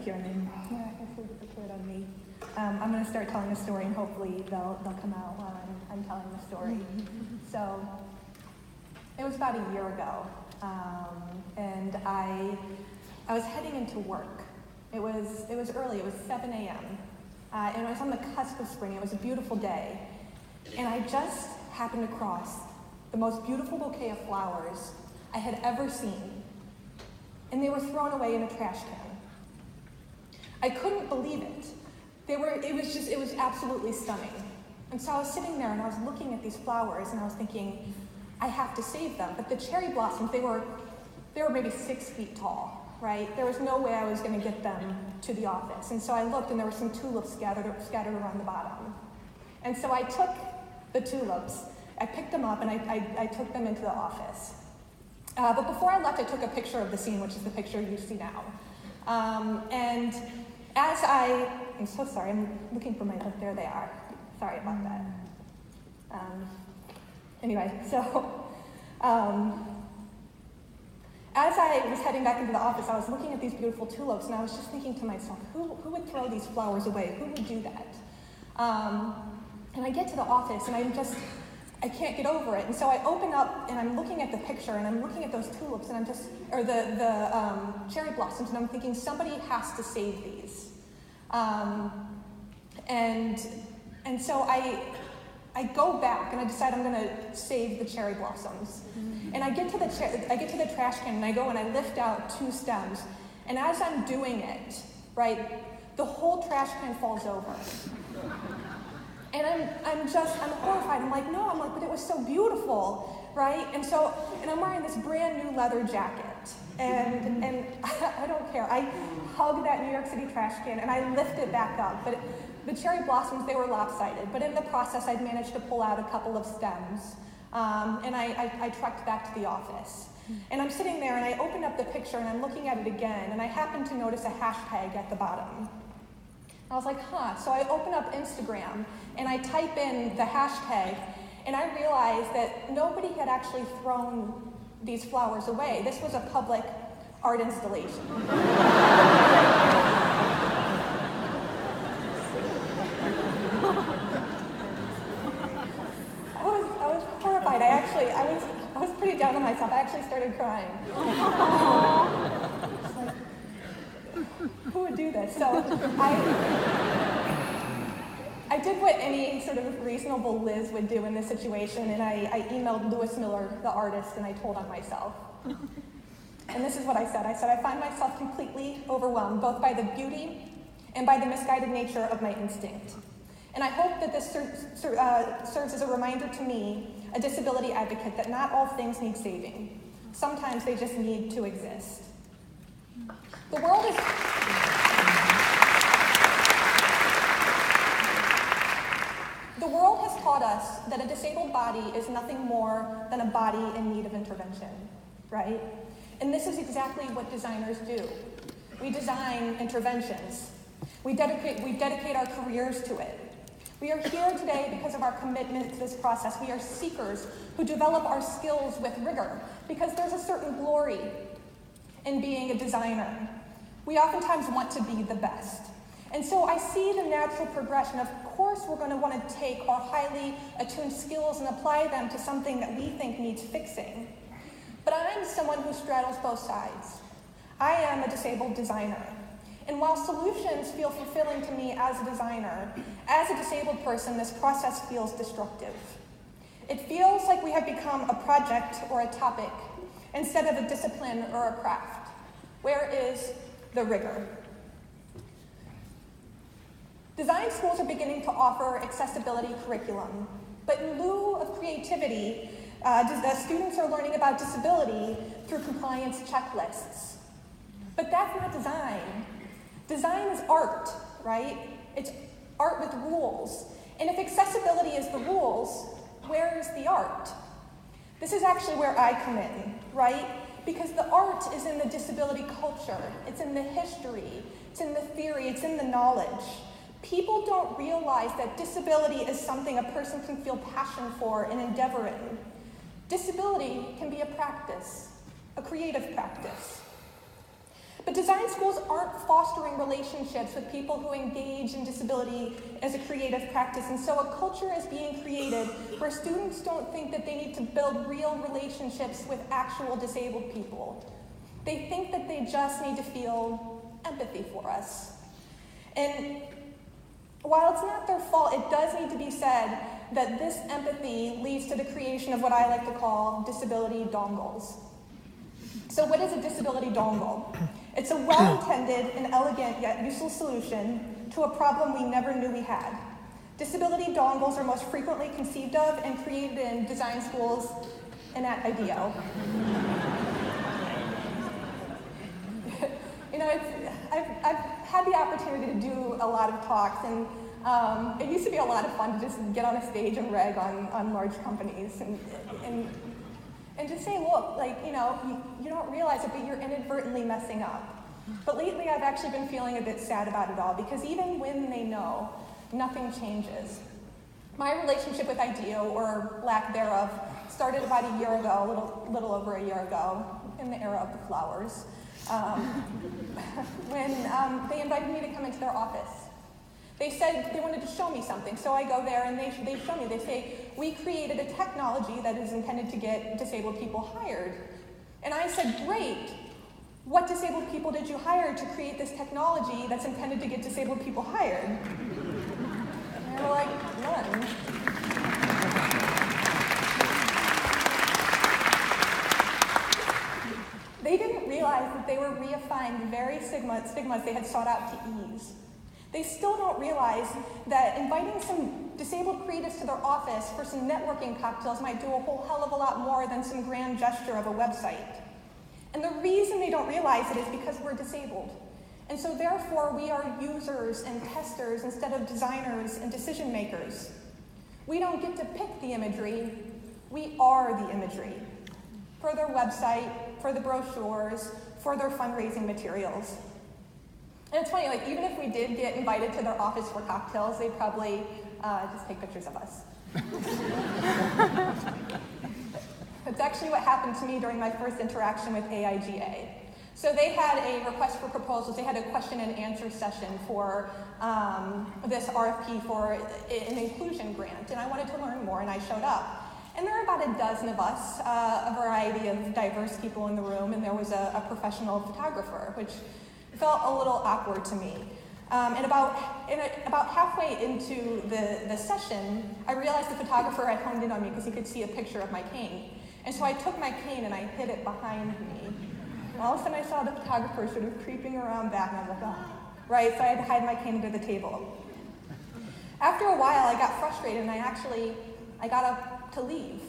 here, and then I can see the record on me. I'm going to start telling the story, and hopefully they'll come out while I'm telling the story. So it was about a year ago, and I was heading into work. It was early. It was 7 a.m. And I was on the cusp of spring. It was a beautiful day, and I just happened across the most beautiful bouquet of flowers I had ever seen, and they were thrown away in a trash can. I couldn't believe it. It was absolutely stunning. And so I was sitting there and I was looking at these flowers and I was thinking, I have to save them. But the cherry blossoms, they were maybe 6 feet tall, right? There was no way I was going to get them to the office. And so I looked and there were some tulips scattered around the bottom. And so I took the tulips, I picked them up and I took them into the office. But before I left, I took a picture of the scene, which is the picture you see now. And as I'm so sorry, I'm looking for my, there they are. Sorry about that. Anyway, so as I was heading back into the office, I was looking at these beautiful tulips, and I was just thinking to myself, who would throw these flowers away? Who would do that? And I get to the office, and I can't get over it. And so I open up, and I'm looking at the picture, and I'm looking at those tulips, and the cherry blossoms, and I'm thinking, somebody has to save these. And so I go back and I decide I'm going to save the cherry blossoms. And I get to the trash can and I go and I lift out 2 stems. And as I'm doing it, right, the whole trash can falls over. And I'm horrified. I'm like, but it was so beautiful, right? And I'm wearing this brand new leather jacket. And I don't care. I hug that New York City trash can and I lift it back up. But the cherry blossoms, they were lopsided. But in the process, I'd managed to pull out a couple of stems. And I trekked back to the office. And I'm sitting there and I open up the picture and I'm looking at it again. And I happen to notice a hashtag at the bottom. I was like, So I open up Instagram and I type in the hashtag. And I realized that nobody had actually thrown these flowers away. This was a public art installation. I was horrified. I was pretty down on myself. I actually started crying. Like, who would do this? So I did what any sort of reasonable Liz would do in this situation, and I emailed Lewis Miller, the artist, and I told on myself. And this is what I said. I said, I find myself completely overwhelmed, both by the beauty and by the misguided nature of my instinct. And I hope that this serves as a reminder to me, a disability advocate, that not all things need saving. Sometimes they just need to exist. The world has taught us that a disabled body is nothing more than a body in need of intervention, right? And this is exactly what designers do. We design interventions. We dedicate our careers to it. We are here today because of our commitment to this process. We are seekers who develop our skills with rigor because there's a certain glory in being a designer. We oftentimes want to be the best. And so I see the natural progression. Of course, we're going to want to take our highly attuned skills and apply them to something that we think needs fixing. But I'm someone who straddles both sides. I am a disabled designer. And while solutions feel fulfilling to me as a designer, as a disabled person, this process feels destructive. It feels like we have become a project or a topic instead of a discipline or a craft. Where is the rigor? Design schools are beginning to offer accessibility curriculum, but in lieu of creativity, students are learning about disability through compliance checklists. But that's not design. Design is art, right? It's art with rules. And if accessibility is the rules, where is the art? This is actually where I come in, right? Because the art is in the disability culture. It's in the history. It's in the theory. It's in the knowledge. People don't realize that disability is something a person can feel passion for and endeavor in. Disability can be a practice, a creative practice. But design schools aren't fostering relationships with people who engage in disability as a creative practice, and so a culture is being created where students don't think that they need to build real relationships with actual disabled people. They think that they just need to feel empathy for us. And while it's not their fault, it does need to be said that this empathy leads to the creation of what I like to call disability dongles. So what is a disability dongle? It's a well-intended and elegant yet useless solution to a problem we never knew we had. Disability dongles are most frequently conceived of and created in design schools and at IDEO. I've had the opportunity to do a lot of talks, and it used to be a lot of fun to just get on a stage and rag on large companies and just say, look, you don't realize it, but you're inadvertently messing up. But lately, I've actually been feeling a bit sad about it all, because even when they know, nothing changes. My relationship with IDEO, or lack thereof, started about a year ago, a little over a year ago, in the era of the flowers, when they invited me to come into their office. They said they wanted to show me something, so I go there and they show me. They say, we created a technology that is intended to get disabled people hired. And I said, great. What disabled people did you hire to create this technology that's intended to get disabled people hired? And they were like, none. They didn't realize that they were reifying the very stigmas they had sought out to ease. They still don't realize that inviting some disabled creatives to their office for some networking cocktails might do a whole hell of a lot more than some grand gesture of a website. And the reason they don't realize it is because we're disabled. And so therefore, we are users and testers instead of designers and decision makers. We don't get to pick the imagery, we are the imagery. For their website, for the brochures, for their fundraising materials. And it's funny, even if we did get invited to their office for cocktails, they'd probably just take pictures of us. That's actually what happened to me during my first interaction with AIGA. So they had a request for proposals. They had a question and answer session for this RFP for an inclusion grant, and I wanted to learn more, and I showed up. And there were about a dozen of us, a variety of diverse people in the room, and there was a professional photographer, which felt a little awkward to me. And about halfway into the session, I realized the photographer had honed in on me because he could see a picture of my cane. And so I took my cane and I hid it behind me. And all of a sudden I saw the photographer sort of creeping around back, and I was like, oh, right, so I had to hide my cane under the table. After a while, I got frustrated and I got up to leave.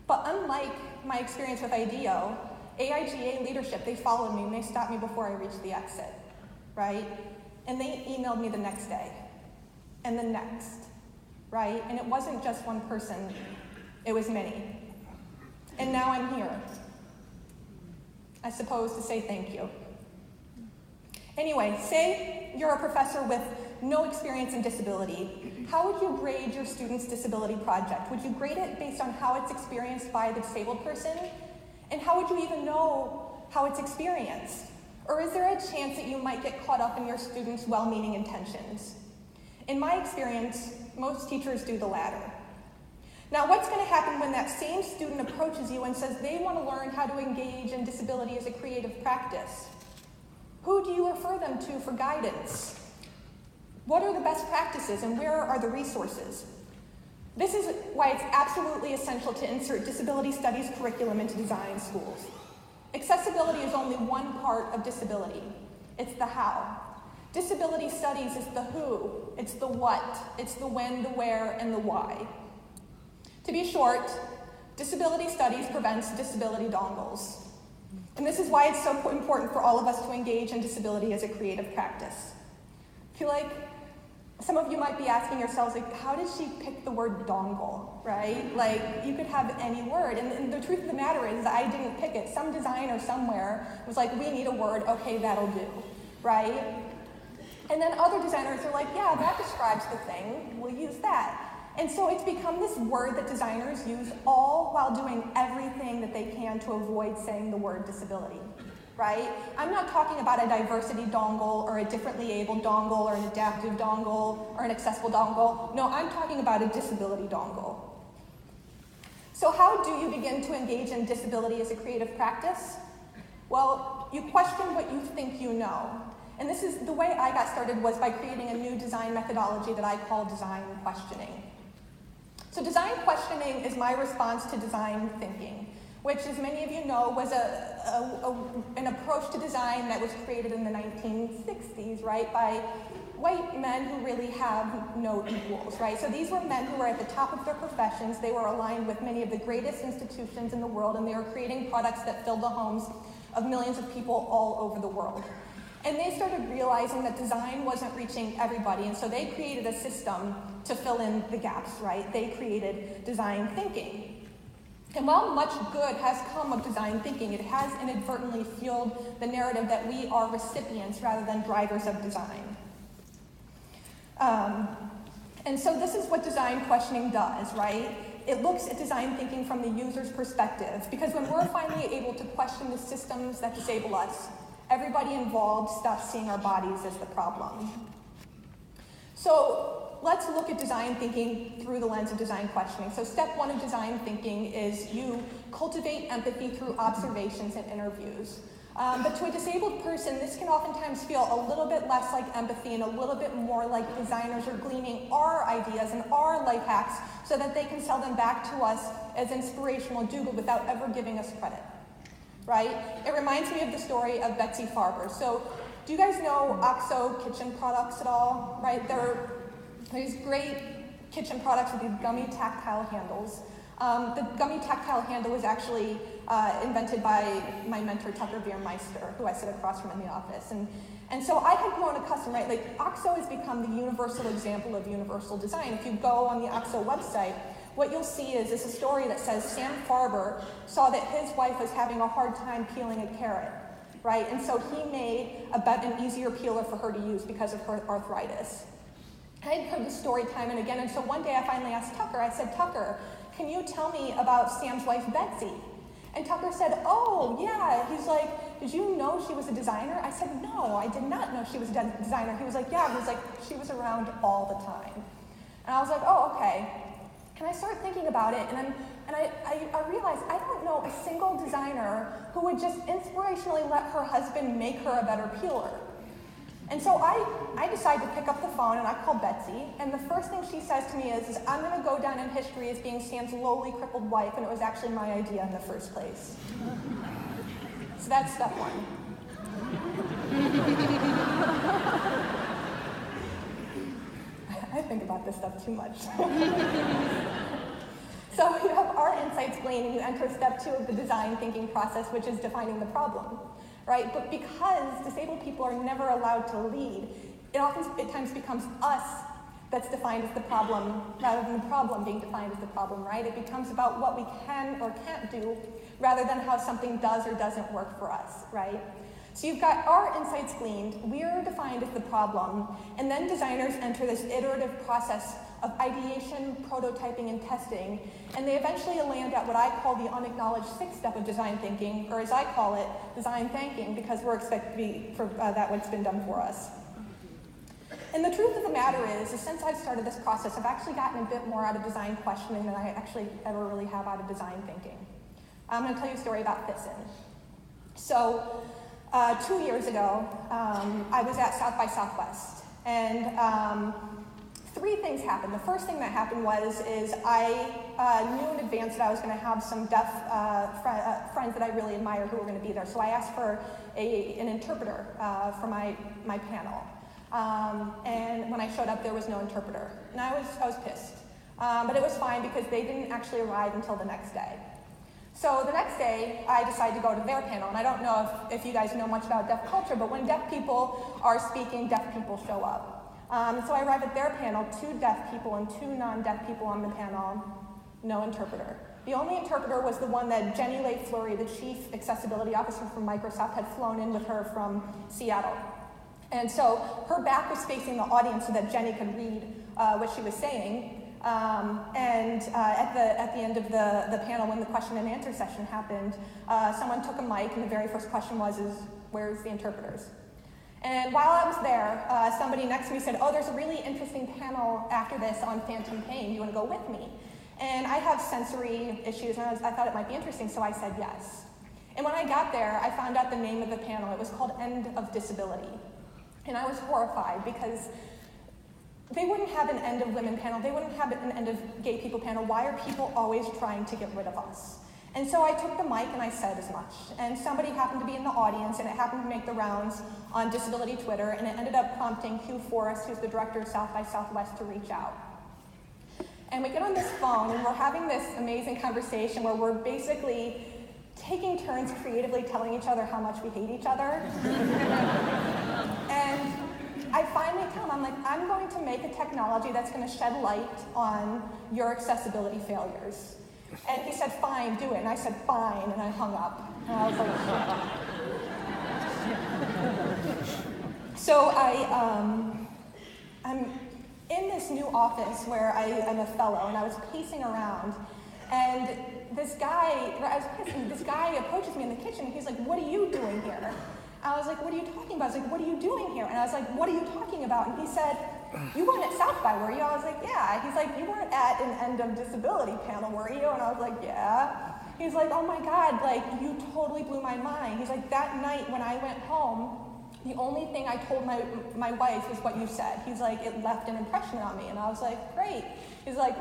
But unlike my experience with IDEO, AIGA leadership, they followed me and they stopped me before I reached the exit, right? And they emailed me the next day, and the next, right? And it wasn't just one person, it was many. And now I'm here, I suppose, to say thank you. Anyway, say you're a professor with no experience in disability. How would you grade your student's disability project? Would you grade it based on how it's experienced by the disabled person? And how would you even know how it's experienced? Or is there a chance that you might get caught up in your students' well-meaning intentions? In my experience, most teachers do the latter. Now, what's going to happen when that same student approaches you and says they want to learn how to engage in disability as a creative practice? Who do you refer them to for guidance? What are the best practices and where are the resources? This is why it's absolutely essential to insert disability studies curriculum into design schools. Accessibility is only one part of disability. It's the how. Disability studies is the who, it's the what, it's the when, the where, and the why. To be short, disability studies prevents disability dongles. And this is why it's so important for all of us to engage in disability as a creative practice. I feel like some of you might be asking yourselves, how did she pick the word dongle, right? You could have any word. And the truth of the matter is that I didn't pick it. Some designer somewhere was like, we need a word, okay, that'll do, right? And then other designers are like, yeah, that describes the thing, we'll use that. And so it's become this word that designers use all while doing everything that they can to avoid saying the word disability. right? I'm not talking about a diversity dongle or a differently abled dongle or an adaptive dongle or an accessible dongle. No, I'm talking about a disability dongle. So how do you begin to engage in disability as a creative practice? Well, you question what you think you know. And this is the way I got started, was by creating a new design methodology that I call design questioning. So design questioning is my response to design thinking, which, as many of you know, was an approach to design that was created in the 1960s, right, by white men who really have no equals, right? So these were men who were at the top of their professions. They were aligned with many of the greatest institutions in the world, and they were creating products that filled the homes of millions of people all over the world. And they started realizing that design wasn't reaching everybody, and so they created a system to fill in the gaps, right? They created design thinking. And while much good has come of design thinking, it has inadvertently fueled the narrative that we are recipients rather than drivers of design. And so this is what design questioning does, right? It looks at design thinking from the user's perspective, because when we're finally able to question the systems that disable us, everybody involved stops seeing our bodies as the problem. So let's look at design thinking through the lens of design questioning. So step one of design thinking is you cultivate empathy through observations and interviews. But to a disabled person, this can oftentimes feel a little bit less like empathy and a little bit more like designers are gleaning our ideas and our life hacks so that they can sell them back to us as inspirational doodle without ever giving us credit, right? It reminds me of the story of Betsy Farber. So do you guys know OXO kitchen products at all, right? They're these great kitchen products with these gummy tactile handles. The gummy tactile handle was actually invented by my mentor, Tucker Biermeister, who I sit across from in the office. And so I had grown accustomed, right? Like OXO has become the universal example of universal design. If you go on the OXO website, what you'll see is a story that says Sam Farber saw that his wife was having a hard time peeling a carrot, right? And so he made an easier peeler for her to use because of her arthritis. I had heard this story time and again, and so one day I finally asked Tucker, I said, Tucker, can you tell me about Sam's wife, Betsy? And Tucker said, oh, yeah. He's like, did you know she was a designer? I said, no, I did not know she was a designer. He was like, yeah. He was like, she was around all the time. And I was like, oh, okay. And I started thinking about it, and I realized I don't know a single designer who would just inspirationally let her husband make her a better peeler. And so I decided to pick up the phone, and I called Betsy, and the first thing she says to me is I'm going to go down in history as being Sam's lowly crippled wife, and it was actually my idea in the first place. So that's step one. I think about this stuff too much. So you have our insights gleaned, and you enter step two of the design thinking process, which is defining the problem. Right? But because disabled people are never allowed to lead, it often at times becomes us that's defined as the problem rather than the problem being defined as the problem, right? It becomes about what we can or can't do rather than how something does or doesn't work for us, right? So you've got our insights gleaned, we're defined as the problem, and then designers enter this iterative process of ideation, prototyping, and testing, and they eventually land at what I call the unacknowledged sixth step of design thinking, or as I call it, design thinking, because we're expected to be for that what's been done for us. And the truth of the matter is since I've started this process, I've actually gotten a bit more out of design questioning than I actually ever really have out of design thinking. I'm going to tell you a story about FISN. So 2 years ago, I was at South by Southwest, and three things happened. The first thing that happened is I knew in advance that I was going to have some deaf friends that I really admire who were going to be there. So I asked for an interpreter for my panel. And when I showed up, there was no interpreter. And I was pissed. But it was fine because they didn't actually arrive until the next day. So the next day, I decided to go to their panel. And I don't know if you guys know much about deaf culture, but when deaf people are speaking, deaf people show up. So I arrived at their panel, 2 deaf people and 2 non-deaf people on the panel, no interpreter. The only interpreter was the one that Jenny Lake-Fleury, the chief accessibility officer from Microsoft, had flown in with her from Seattle. And so her back was facing the audience so that Jenny could read what she was saying. At the end of the panel, when the question and answer session happened, someone took a mic, and the very first question was, where's the interpreters? And while I was there, somebody next to me said, oh, there's a really interesting panel after this on phantom pain. Do you want to go with me? And I have sensory issues, and I thought it might be interesting, so I said yes. And when I got there, I found out the name of the panel. It was called End of Disability. And I was horrified because they wouldn't have an End of Women panel. They wouldn't have an End of Gay People panel. Why are people always trying to get rid of us? And so I took the mic and I said as much. And somebody happened to be in the audience, and it happened to make the rounds on Disability Twitter, and it ended up prompting Hugh Forrest, who's the director of South by Southwest, to reach out. And we get on this phone, and we're having this amazing conversation where we're basically taking turns creatively telling each other how much we hate each other. And I finally tell him, I'm like, I'm going to make a technology that's going to shed light on your accessibility failures. And he said, fine, do it. And I said, fine, and I hung up. And I was like, shit. So I'm in this new office where I'm a fellow, and I was pacing around, and this guy approaches me in the kitchen, and he's like, what are you doing here? I was like, what are you talking about? I was like, what are you doing here? And I was like, what are you talking about? And he said, you weren't at South by, were you? I was like, yeah. He's like, you weren't at an End of Disability panel, were you? And I was like, yeah. He's like, oh my God, like, you totally blew my mind. He's like, that night when I went home, the only thing I told my wife was what you said. He's like, it left an impression on me. And I was like, great. He's like,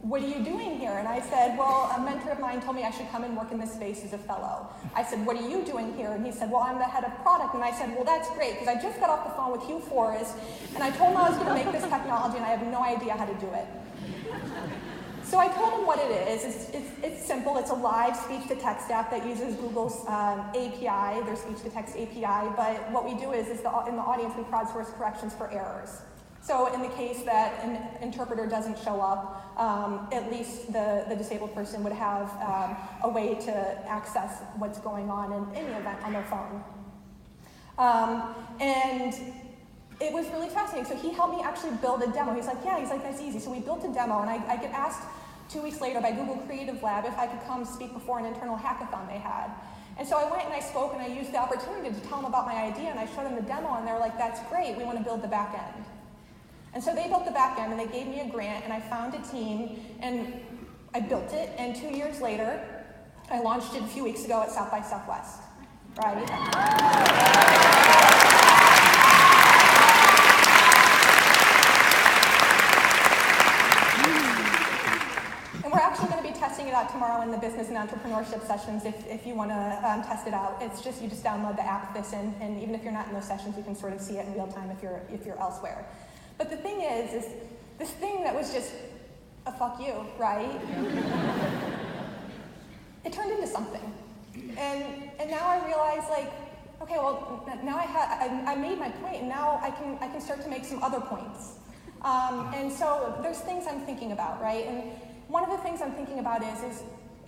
what are you doing here? And I said, well, a mentor of mine told me I should come and work in this space as a fellow. I said, what are you doing here? And he said, well, I'm the head of product. And I said, well, that's great, because I just got off the phone with Hugh Forrest, and I told him I was going to make this technology, and I have no idea how to do it. So I told him what it is. It's simple. It's a live speech-to-text app that uses Google's API, their speech-to-text API. But what we do is in the audience, we crowdsource corrections for errors. So in the case that an interpreter doesn't show up, at least the disabled person would have a way to access what's going on in the event on their phone. And it was really fascinating. So he helped me actually build a demo. He's like, yeah, that's easy. So we built a demo, and I get asked 2 weeks later by Google Creative Lab if I could come speak before an internal hackathon they had. And so I went and I spoke, and I used the opportunity to tell them about my idea, and I showed them the demo, and they're like, that's great, we want to build the back end. And so they built the back end, and they gave me a grant, and I found a team, and I built it, and 2 years later, I launched it a few weeks ago at South by Southwest, right? And we're actually going to be testing it out tomorrow in the business and entrepreneurship sessions if you want to test it out. It's just, you just download the app, and even if you're not in those sessions, you can sort of see it in real time if you're elsewhere. But the thing is this thing that was just a fuck you, right? It turned into something. And now I realize, like, okay, well, now I made my point, and now I can start to make some other points. And so there's things I'm thinking about, right? And one of the things I'm thinking about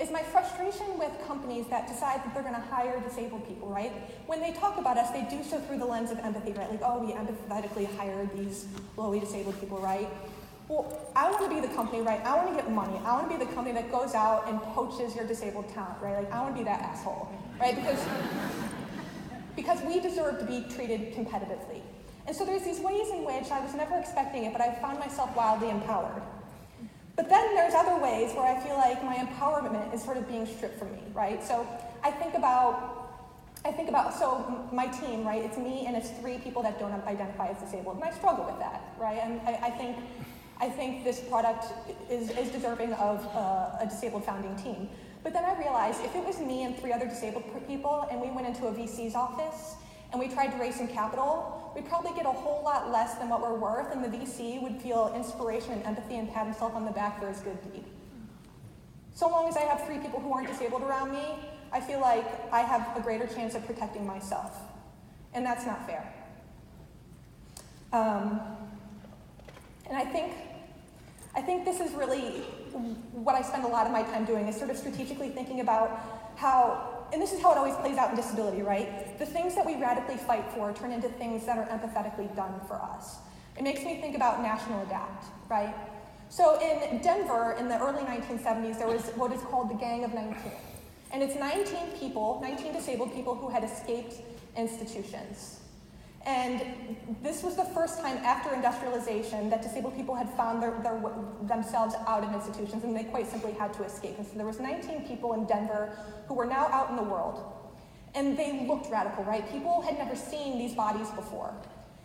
is my frustration with companies that decide that they're going to hire disabled people, right? When they talk about us, they do so through the lens of empathy, right? Like, oh, we empathetically hired these lowly disabled people, right? Well, I want to be the company, right? I want to get money. I want to be the company that goes out and poaches your disabled talent, right? Like, I want to be that asshole, right? Because we deserve to be treated competitively. And so there's these ways in which I was never expecting it, but I found myself wildly empowered. But then there's other ways where I feel like my empowerment is sort of being stripped from me, right? So I think about, so my team, right? It's me and it's 3 people that don't identify as disabled, and I struggle with that, right? And I think this product is deserving of a disabled founding team. But then I realized if it was me and 3 other disabled people, and we went into a VC's office, and we tried to raise some capital, we'd probably get a whole lot less than what we're worth, and the VC would feel inspiration and empathy and pat himself on the back for his good deed. So long as I have 3 people who aren't disabled around me, I feel like I have a greater chance of protecting myself. And that's not fair. And I think this is really what I spend a lot of my time doing, is sort of strategically thinking about how, and this is how it always plays out in disability, right? The things that we radically fight for turn into things that are empathetically done for us. It makes me think about National Adapt, right? So in Denver, in the early 1970s, there was what is called the Gang of 19. And it's 19 people, 19 disabled people who had escaped institutions. And this was the first time after industrialization that disabled people had found themselves out of institutions, and they quite simply had to escape. And so there was 19 people in Denver who were now out in the world. And they looked radical, right? People had never seen these bodies before.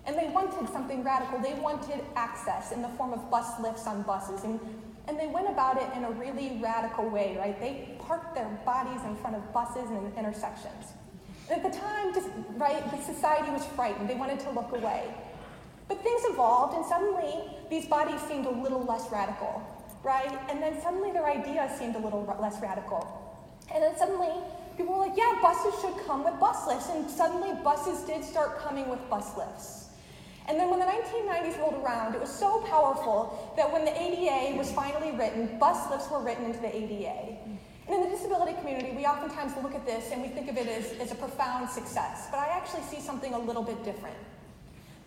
And they wanted something radical. They wanted access in the form of bus lifts on buses. And they went about it in a really radical way, right? They parked their bodies in front of buses and intersections. And at the time, the society was frightened. They wanted to look away. But things evolved, and suddenly these bodies seemed a little less radical, right? And then suddenly their ideas seemed a little less radical. And then suddenly people were like, yeah, buses should come with bus lifts. And suddenly buses did start coming with bus lifts. And then when the 1990s rolled around, it was so powerful that when the ADA was finally written, bus lifts were written into the ADA. And in the disability community, we oftentimes look at this and we think of it as a profound success, but I actually see something a little bit different.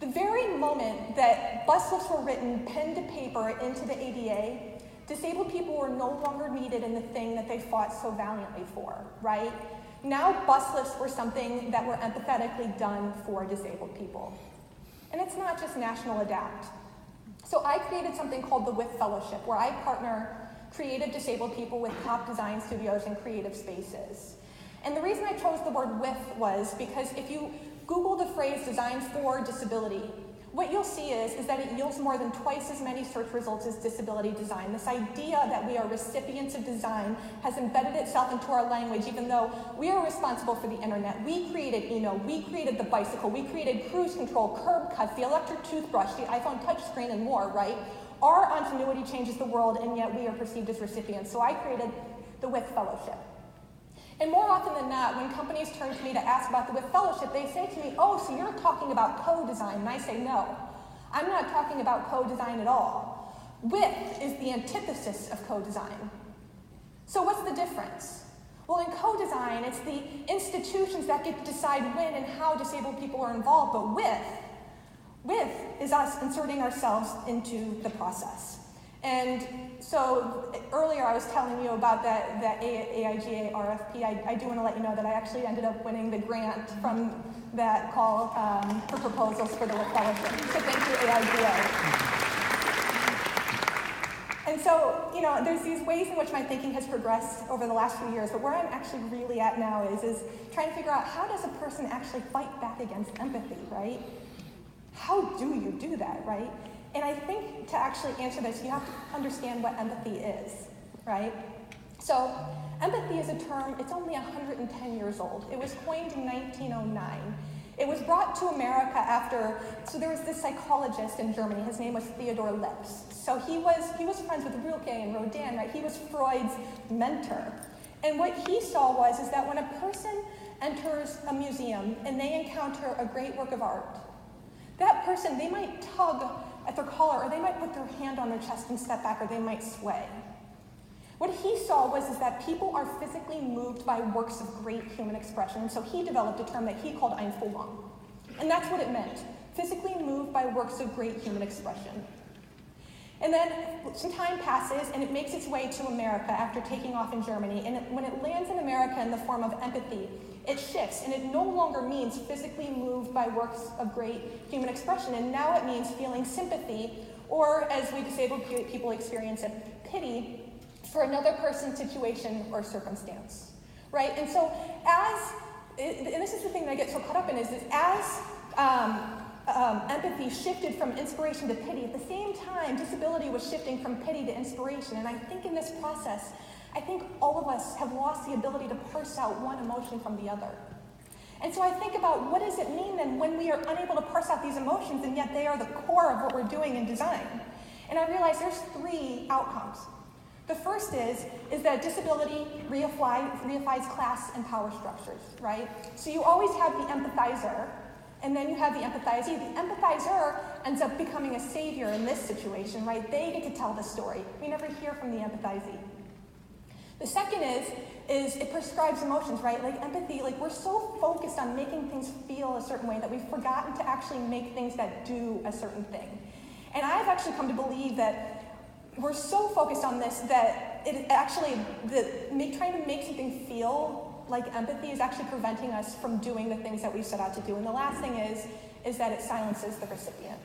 The very moment that bus lifts were written pen to paper into the ADA, disabled people were no longer needed in the thing that they fought so valiantly for, right? Now bus lifts were something that were empathetically done for disabled people. And it's not just National Adapt. So I created something called the WITH Fellowship, where I partner creative disabled people with top design studios and creative spaces. And the reason I chose the word WITH was because if you Google the phrase design for disability, what you'll see is that it yields more than twice as many search results as disability design. This idea that we are recipients of design has embedded itself into our language, even though we are responsible for the internet. We created Eno, we created the bicycle, we created cruise control, curb cuts, the electric toothbrush, the iPhone touchscreen, and more, right? Our ingenuity changes the world, and yet we are perceived as recipients. So I created the WITH Fellowship. And more often than not, when companies turn to me to ask about the WITH Fellowship, they say to me, oh, so you're talking about co-design. And I say, no, I'm not talking about co-design at all. WITH is the antithesis of co-design. So what's the difference? Well, in co-design, it's the institutions that get to decide when and how disabled people are involved, but WITH is us inserting ourselves into the process. And so earlier I was telling you about that AIGA RFP. I do want to let you know that I actually ended up winning the grant from that call for proposals for the WITH Fellowship. So thank you, AIGA. And so, there's these ways in which my thinking has progressed over the last few years, but where I'm actually really at now is trying to figure out, how does a person actually fight back against empathy, right? How do you do that, right? And I think to actually answer this, you have to understand what empathy is, right? So empathy is a term, it's only 110 years old. It was coined in 1909. It was brought to America so there was this psychologist in Germany, his name was Theodor Lips. So he was friends with Rilke and Rodin, right? He was Freud's mentor. And what he saw is that when a person enters a museum and they encounter a great work of art, that person, they might tug at their collar, or they might put their hand on their chest and step back, or they might sway. What he saw is that people are physically moved by works of great human expression, and so he developed a term that he called Einfühlung. And that's what it meant, physically moved by works of great human expression. And then some time passes, and it makes its way to America after taking off in Germany, and when it lands in America in the form of empathy, it shifts, and it no longer means physically moved by works of great human expression, and now it means feeling sympathy, or as we disabled people experience it, pity for another person's situation or circumstance, right? And so and this is the thing that I get so caught up in, is as empathy shifted from inspiration to pity, at the same time, disability was shifting from pity to inspiration, and I think in this process, I think all of us have lost the ability to parse out one emotion from the other. And so I think about, what does it mean then when we are unable to parse out these emotions, and yet they are the core of what we're doing in design? And I realize there's 3 outcomes. The first is that disability reifies class and power structures, right? So you always have the empathizer, and then you have the empathizee. The empathizer ends up becoming a savior in this situation, right? They get to tell the story. We never hear from the empathizee. The second is it prescribes emotions, right? Like empathy, we're so focused on making things feel a certain way that we've forgotten to actually make things that do a certain thing. And I've actually come to believe that we're so focused on this that it actually, trying to make something feel like empathy is actually preventing us from doing the things that we set out to do. And the last thing is that it silences the recipient.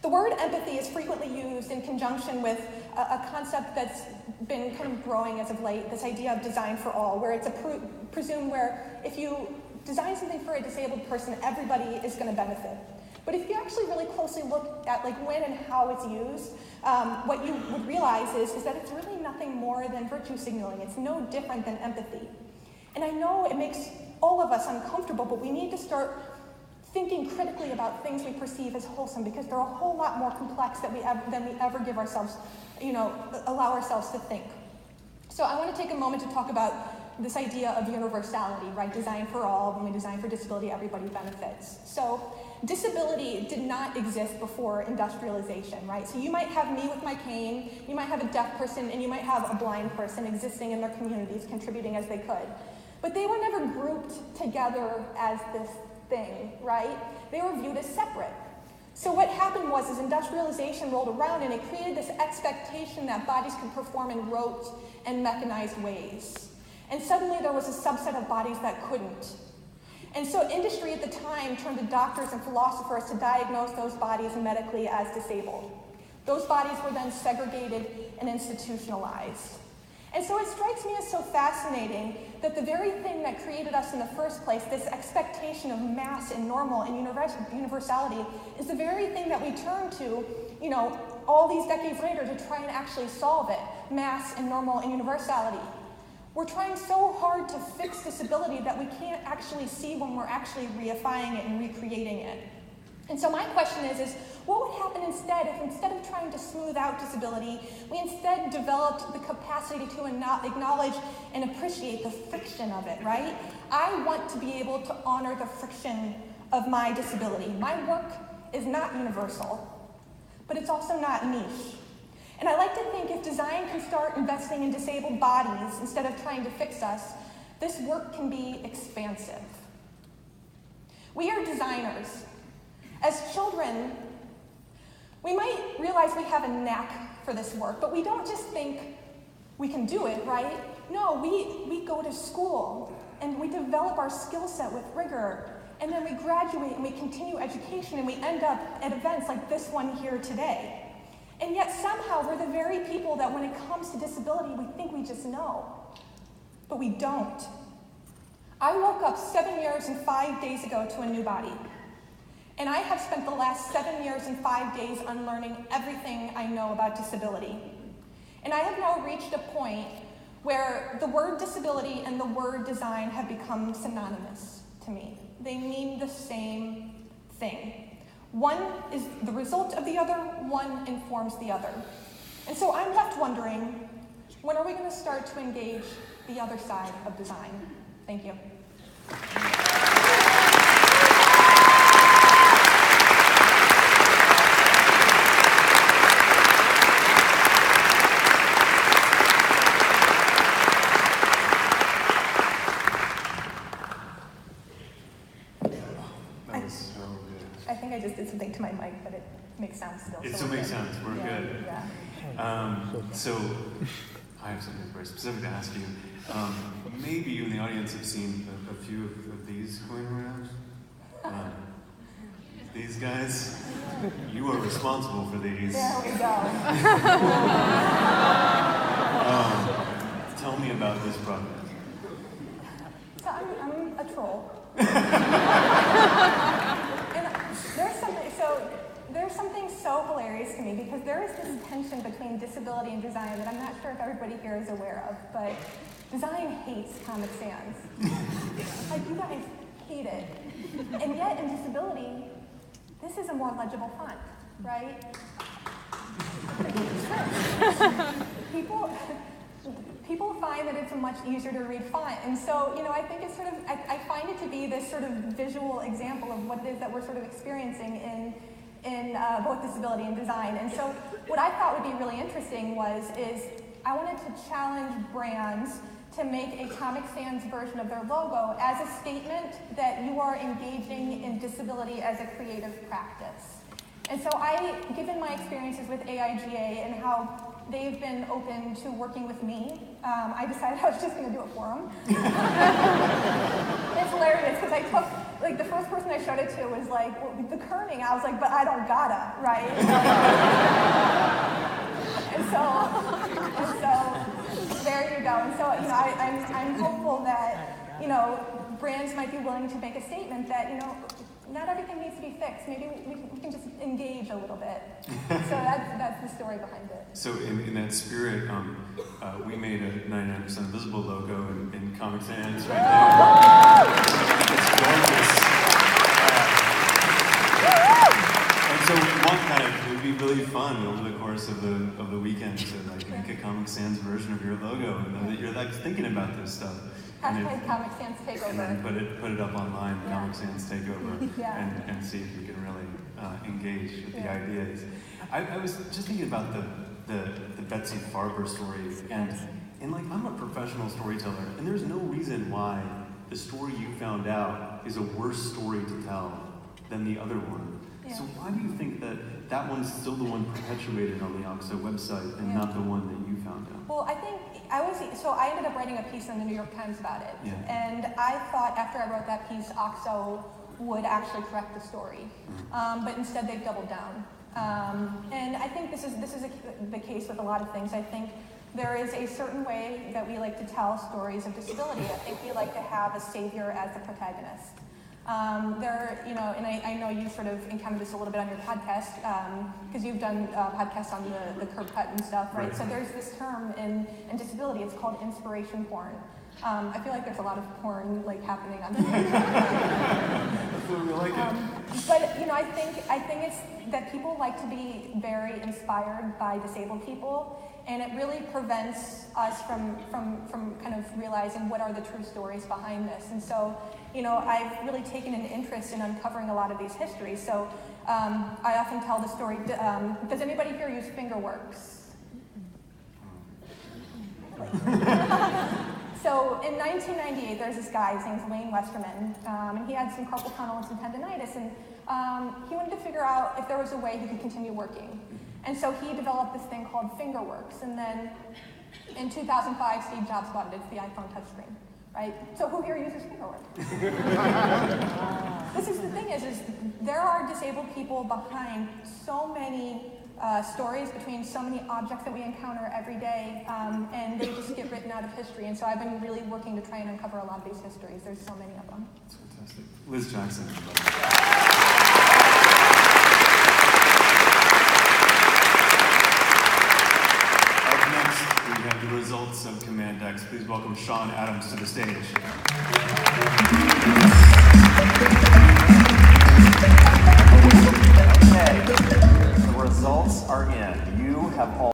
The word empathy is frequently used in conjunction with a concept that's been kind of growing as of late, this idea of design for all, where it's presumed where if you design something for a disabled person, everybody is going to benefit. But if you actually really closely look at like when and how it's used, what you would realize is that it's really nothing more than virtue signaling. It's no different than empathy. And I know it makes all of us uncomfortable, but we need to start thinking critically about things we perceive as wholesome, because they're a whole lot more complex than we ever give ourselves, allow ourselves to think. So I want to take a moment to talk about this idea of universality, right? Design for all. When we design for disability, everybody benefits. So disability did not exist before industrialization, right? So you might have me with my cane, you might have a deaf person, and you might have a blind person existing in their communities, contributing as they could. But they were never grouped together as this thing, right? They were viewed as separate. So what happened was industrialization rolled around, and it created this expectation that bodies could perform in rote and mechanized ways. And suddenly there was a subset of bodies that couldn't. And so industry at the time turned to doctors and philosophers to diagnose those bodies medically as disabled. Those bodies were then segregated and institutionalized. And so it strikes me as so fascinating that the very thing that created us in the first place, this expectation of mass and normal and universality, is the very thing that we turn to, all these decades later to try and actually solve it, mass and normal and universality. We're trying so hard to fix disability that we can't actually see when we're actually reifying it and recreating it. And so my question is what would happen instead if instead of trying to smooth out disability, we instead developed the capacity to acknowledge and appreciate the friction of it, right? I want to be able to honor the friction of my disability. My work is not universal, but it's also not niche. And I like to think if design can start investing in disabled bodies instead of trying to fix us, this work can be expansive. We are designers. As children, we might realize we have a knack for this work, but we don't just think we can do it, right? No, we go to school and we develop our skill set with rigor, and then we graduate and we continue education and we end up at events like this one here today. And yet somehow we're the very people that when it comes to disability, we think we just know, but we don't. I woke up 7 years and 5 days ago to a new body. And I have spent the last 7 years and 5 days unlearning everything I know about disability. And I have now reached a point where the word disability and the word design have become synonymous to me. They mean the same thing. One is the result of the other, one informs the other. And so I'm left wondering, when are we going to start to engage the other side of design? Thank you. I think I just did something to my mic, but it makes sound still. It still makes sense. We're good. Yeah. So I have something very specific to ask you. Maybe you in the audience have seen a few of these going around. These guys, you are responsible for these. There we go. Tell me about this project. So I'm a troll. There's something so hilarious to me, because there is this tension between disability and design that I'm not sure if everybody here is aware of, but design hates Comic Sans. Like, you guys hate it. And yet in disability, this is a more legible font, right? People find that it's a much easier to read font. And so, I think it's sort of, I find it to be this sort of visual example of what it is that we're sort of experiencing in both disability and design. And so what I thought would be really interesting is I wanted to challenge brands to make a Comic Sans version of their logo as a statement that you are engaging in disability as a creative practice. And so given my experiences with AIGA and how they've been open to working with me, I decided I was just going to do it for them. It's hilarious because I took, like, the first person I showed it to was like, well, the kerning. I was like, but I don't gotta, right? and so there you go. And so, I'm hopeful that, brands might be willing to make a statement that, not everything needs to be fixed. Maybe we can just engage a little bit. So that's the story behind it. So in that spirit, we made a 99% Visible logo in Comic Sans right there. It's gorgeous. And so we want it would be really fun over the course of the weekend to make a Comic Sans version of your logo and know that you're thinking about this stuff. Hashtag Comic Sans Takeover. And then put it up online, Comic Sans Takeover, and see if you can really engage with the ideas. I was just thinking about the Betsy Farber story, and I'm a professional storyteller, and there's no reason why the story you found out is a worse story to tell than the other one. Yeah. So why do you think that one's still the one perpetuated on the AIGA website and not the one that you found out? Well, I think I ended up writing a piece in the New York Times about it. Yeah. And I thought after I wrote that piece, OXO would actually correct the story. But instead they've doubled down. And I think this is the case with a lot of things. I think there is a certain way that we like to tell stories of disability. I think we like to have a savior as the protagonist. And I know you sort of encountered this a little bit on your podcast, because you've done podcasts on the curb cut and stuff, right? So there's this term in disability, it's called inspiration porn. I feel like there's a lot of porn happening on stage. But I think it's that people like to be very inspired by disabled people, and it really prevents us from kind of realizing what are the true stories behind this. And so, I've really taken an interest in uncovering a lot of these histories. So I often tell the story, does anybody here use Fingerworks? So in 1998, there's this guy, his name's Wayne Westerman, and he had some carpal tunnel and some tendonitis, and he wanted to figure out if there was a way he could continue working. And so he developed this thing called Fingerworks, and then in 2005, Steve Jobs bought it. It's the iPhone touchscreen, right? So who here uses Fingerworks? This is the thing is there are disabled people behind so many stories, between so many objects that we encounter every day, and they just get written out of history. And so I've been really working to try and uncover a lot of these histories. There's so many of them. That's fantastic. Liz Jackson. Up next, we have the results of Command X. Please welcome Sean Adams to the stage.